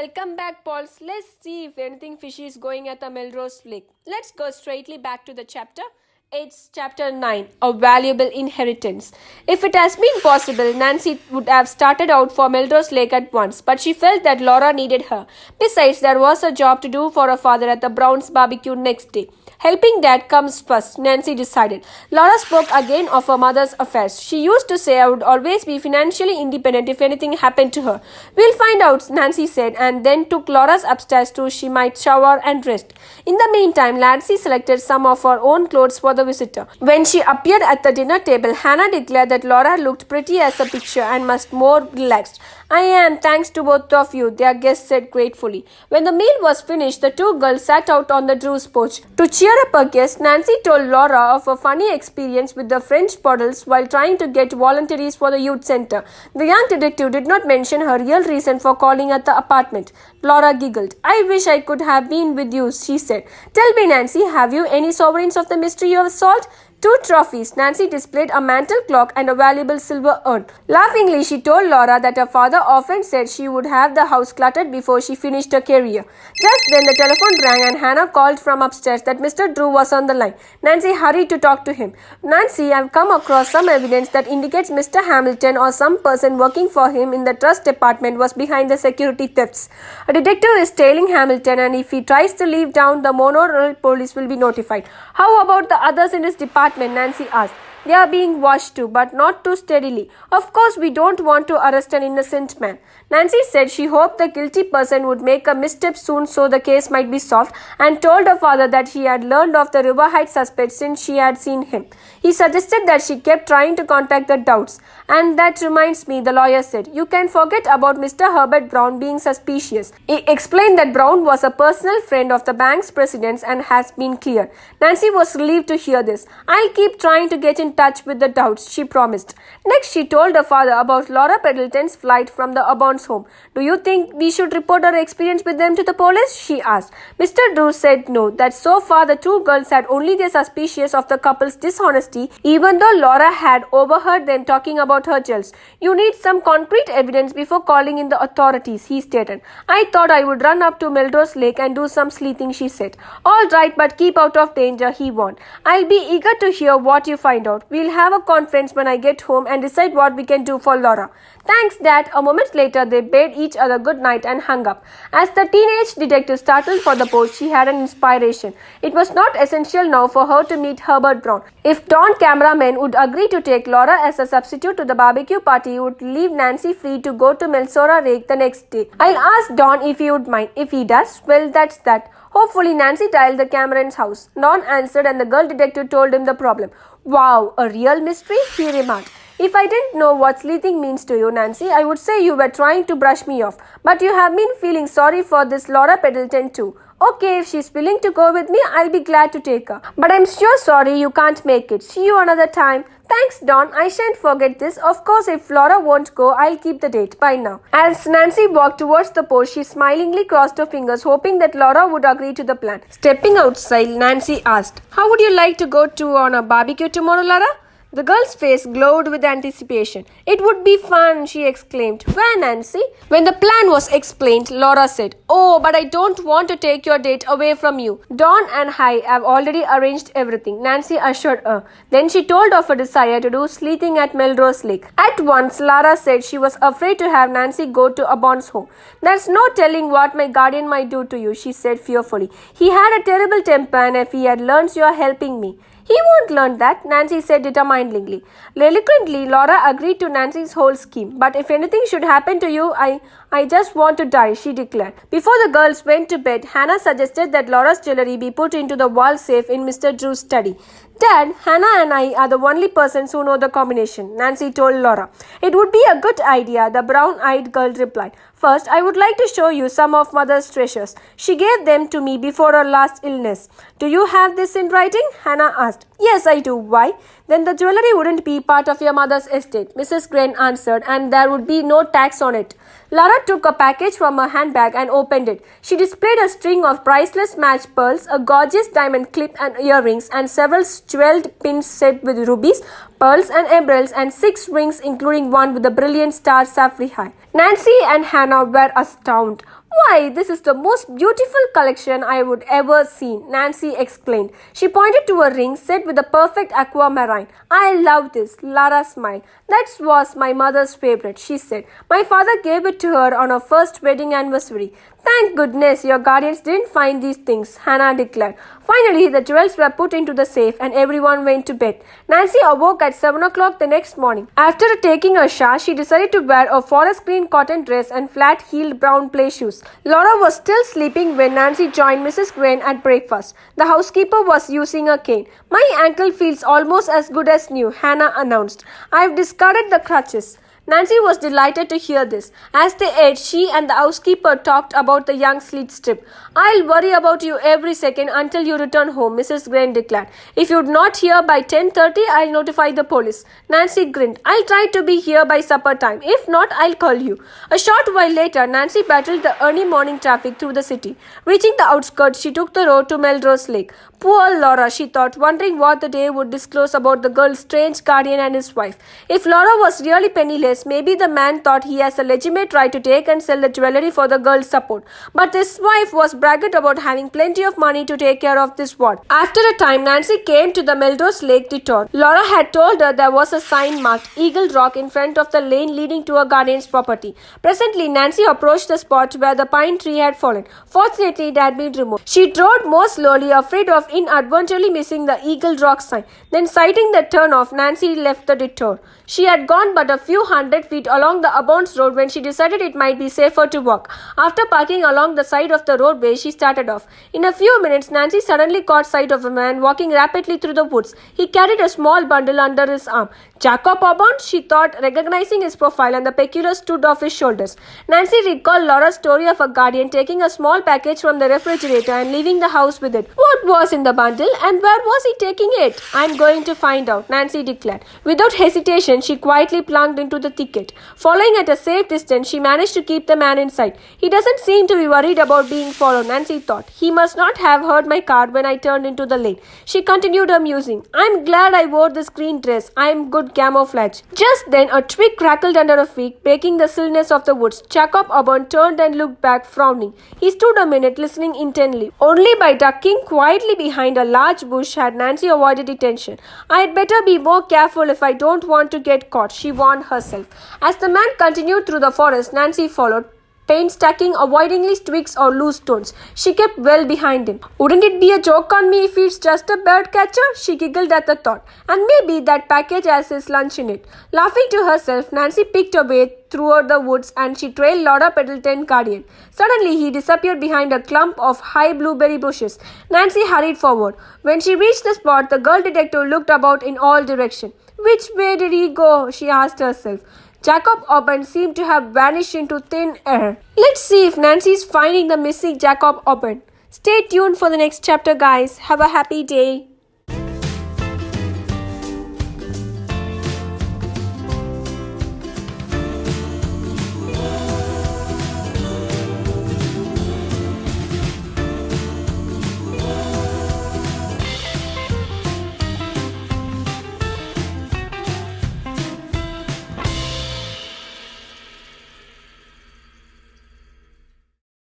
Welcome back, Pauls. Let's see if anything fishy is going at the Melrose Lake. Let's go straightly back to the chapter. It's chapter 9, A Valuable Inheritance. If it has been possible, Nancy would have started out for Melrose Lake at once, but she felt that Laura needed her. Besides, there was a job to do for her father at the Browns' barbecue next day. Helping Dad comes first, Nancy decided. Laura spoke again of her mother's affairs. She used to say I would always be financially independent if anything happened to her. We'll find out, Nancy said, and then took Laura's upstairs so she might shower and rest. In the meantime, Nancy selected some of her own clothes for the visitor. When she appeared at the dinner table, Hannah declared that Laura looked pretty as a picture and must more relaxed. I am, thanks to both of you, their guest said gratefully. When the meal was finished, the two girls sat out on the Drew's porch. To cheer up her guest, Nancy told Laura of a funny experience with the French bottles while trying to get volunteers for the youth center. The young detective did not mention her real reason for calling at the apartment. Laura giggled. I wish I could have been with you, she said. Tell me, Nancy, have you any sovereigns of the mystery you have solved? 2 trophies. Nancy displayed a mantel clock and a valuable silver urn. Laughingly, she told Laura that her father often said she would have the house cluttered before she finished her career. Just then the telephone rang and Hannah called from upstairs that Mr. Drew was on the line. Nancy hurried to talk to him. Nancy, I've come across some evidence that indicates Mr. Hamilton or some person working for him in the trust department was behind the security thefts. A detective is tailing Hamilton, and if he tries to leave town, the monorail police will be notified. How about the others in his department? Nancy asked. They are being watched too, but not too steadily. Of course, we don't want to arrest an innocent man. Nancy said she hoped the guilty person would make a misstep soon so the case might be solved, and told her father that she had learned of the River Heights suspect since she had seen him. He suggested that she kept trying to contact the Doubts. And that reminds me, the lawyer said, you can forget about Mr. Herbert Brown being suspicious. He explained that Brown was a personal friend of the bank's president's and has been cleared. Nancy was relieved to hear this. I'll keep trying to get in touch with the Doubts, she promised. Next, she told her father about Laura Pendleton's flight from the Auburn's home. Do you think we should report our experience with them to the police? She asked. Mr. Drew said no, that so far the two girls had only their suspicions of the couple's dishonesty, even though Laura had overheard them talking about her jewels. You need some concrete evidence before calling in the authorities, he stated. I thought I would run up to Melrose Lake and do some sleuthing, she said. All right, but keep out of danger, he warned. I'll be eager to hear what you find out. We'll have a conference when I get home and decide what we can do for Laura. Thanks, Dad. A moment later, they bade each other good night and hung up. As the teenage detective started for the post, she had an inspiration. It was not essential now for her to meet Herbert Brown. If Don cameraman would agree to take Laura as a substitute to the barbecue party, he would leave Nancy free to go to Melrose Lake the next day. I'll ask Don if he would mind. If he does, well, that's that. Hopefully, Nancy dialed the Cameron's house. Don answered and the girl detective told him the problem. Wow, a real mystery? He remarked. If I didn't know what sleuthing means to you, Nancy, I would say you were trying to brush me off. But you have been feeling sorry for this Laura Pendleton too. Okay, if she's willing to go with me, I'll be glad to take her. But I'm sure sorry you can't make it. See you another time. Thanks, Don. I shan't forget this. Of course, if Laura won't go, I'll keep the date. Bye now. As Nancy walked towards the porch, she smilingly crossed her fingers, hoping that Laura would agree to the plan. Stepping outside, Nancy asked, How would you like to go to on a barbecue tomorrow, Laura? The girl's face glowed with anticipation. It would be fun, she exclaimed. Where, Nancy? When the plan was explained, Laura said, Oh, but I don't want to take your date away from you. Don and I have already arranged everything, Nancy assured her. Then she told of her desire to do sleuthing at Melrose Lake. At once, Laura said she was afraid to have Nancy go to Auburn's home. There's no telling what my guardian might do to you, she said fearfully. He had a terrible temper, and if he had learned you are helping me. He won't learn that, Nancy said determinedly. Reluctantly, Laura agreed to Nancy's whole scheme. But if anything should happen to you, I just want to die, she declared. Before the girls went to bed, Hannah suggested that Laura's jewelry be put into the wall safe in Mr. Drew's study. Dad, Hannah and I are the only persons who know the combination, Nancy told Laura. It would be a good idea, the brown-eyed girl replied. First, I would like to show you some of Mother's treasures. She gave them to me before her last illness. Do you have this in writing? Hannah asked. Yes, I do. Why? Then the jewelry wouldn't be part of your mother's estate, Mrs. Green answered, and there would be no tax on it. Laura took a package from her handbag and opened it. She displayed a string of priceless matched pearls, a gorgeous diamond clip and earrings, and several jeweled pins set with rubies, pearls and emeralds, and 6 rings including one with a brilliant star sapphire. Nancy and Hannah were astounded. Why, this is the most beautiful collection I would ever seen, Nancy exclaimed. She pointed to a ring set with a perfect aquamarine. I love this, Lara smiled. That was my mother's favorite, she said. My father gave it to her on her first wedding anniversary. Thank goodness your guardians didn't find these things, Hannah declared. Finally, the jewels were put into the safe and everyone went to bed. Nancy awoke at 7 o'clock the next morning. After taking a shower, she decided to wear a forest green cotton dress and flat-heeled brown play shoes. Laura was still sleeping when Nancy joined Mrs. Crane at breakfast. The housekeeper was using a cane. My ankle feels almost as good as new, Hannah announced. I've discarded the crutches. Nancy was delighted to hear this. As they ate, she and the housekeeper talked about the young slit strip. I'll worry about you every second until you return home, Mrs. Grant declared. If you're not here by 10:30, I'll notify the police. Nancy grinned. I'll try to be here by supper time. If not, I'll call you. A short while later, Nancy battled the early morning traffic through the city. Reaching the outskirts, she took the road to Melrose Lake. Poor Laura, she thought, wondering what the day would disclose about the girl's strange guardian and his wife. If Laura was really penniless, maybe the man thought he has a legitimate right to take and sell the jewelry for the girl's support. But his wife was braggart about having plenty of money to take care of this ward. After a time, Nancy came to the Melrose Lake detour. Laura had told her there was a sign marked Eagle Rock in front of the lane leading to her guardian's property. Presently, Nancy approached the spot where the pine tree had fallen. Fortunately, it had been removed. She drove more slowly, afraid of inadvertently missing the Eagle Rock sign. Then, sighting the turnoff, Nancy left the detour. She had gone but a few hundred feet along the Abounds Road when she decided it might be safer to walk. After parking along the side of the roadway, she started off. In a few minutes, Nancy suddenly caught sight of a man walking rapidly through the woods. He carried a small bundle under his arm. Jacob Abound, she thought, recognizing his profile, and the peculiar stood off his shoulders. Nancy recalled Laura's story of a guardian taking a small package from the refrigerator and leaving the house with it. What was in the bundle and where was he taking it? I'm going to find out, Nancy declared. Without hesitation, she quietly plunged into the thicket. Following at a safe distance, she managed to keep the man in sight. He doesn't seem to be worried about being followed, Nancy thought. He must not have heard my card when I turned into the lane. She continued her musing. I'm glad I wore this green dress. I'm good camouflage. Just then, a twig crackled under her feet, breaking the stillness of the woods. Jacob Auburn turned and looked back, frowning. He stood a minute, listening intently. Only by ducking quietly behind a large bush had Nancy avoided detention. I'd better be more careful if I don't want to get caught, she warned herself. As the man continued through the forest, Nancy followed, painstaking, avoiding twigs or loose stones. She kept well behind him. Wouldn't it be a joke on me if it's just a bird catcher? She giggled at the thought. And maybe that package has his lunch in it. Laughing to herself, Nancy picked her way through the woods and she trailed Laura Pendleton's guardian. Suddenly, he disappeared behind a clump of high blueberry bushes. Nancy hurried forward. When she reached the spot, the girl detective looked about in all directions. Which way did he go? She asked herself. Jacob Auburn seemed to have vanished into thin air. Let's see if Nancy is finding the missing Jacob Auburn. Stay tuned for the next chapter, guys. Have a happy day.